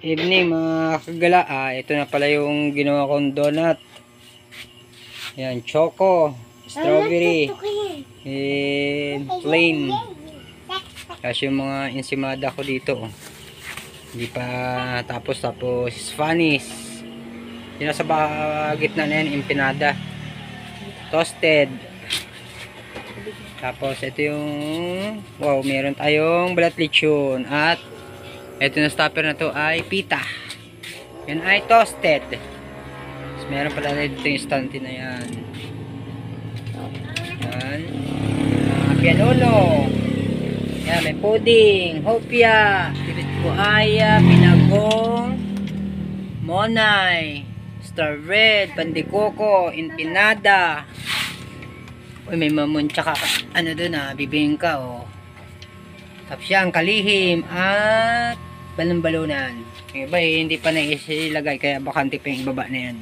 Evening mga kagala, ito na pala yung ginawa kong donut. Yan, choco, strawberry, and plain. Kasi yung mga ensimada ko dito, hindi pa tapos Spanish. Yung nasa gitna na yan, empanada, toasted. Tapos ito yung, wow, meron tayong balat lechon. At ito na stopper na to ay pita. Yan ay toasted. Tapos meron pala dito yung stante na yan. Yan. Pianono. Yan, may pudding, hopia. Dito po ay pinagong monay, star red, pandikoko, empanada. Uy, may mamon tsaka ano doon bibingka Tapos yan, kalihim at balon-balunan. Yung iba hindi pa naisilagay kaya bakante pa yung ibaba na yan.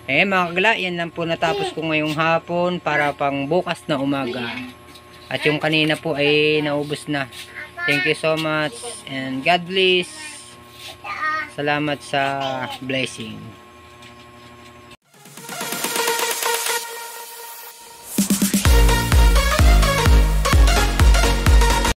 Mga kagala, yan lang po natapos ko ngayong hapon para pang bukas na umaga. At yung kanina po ay naubos na. Thank you so much and God bless. Salamat sa blessing.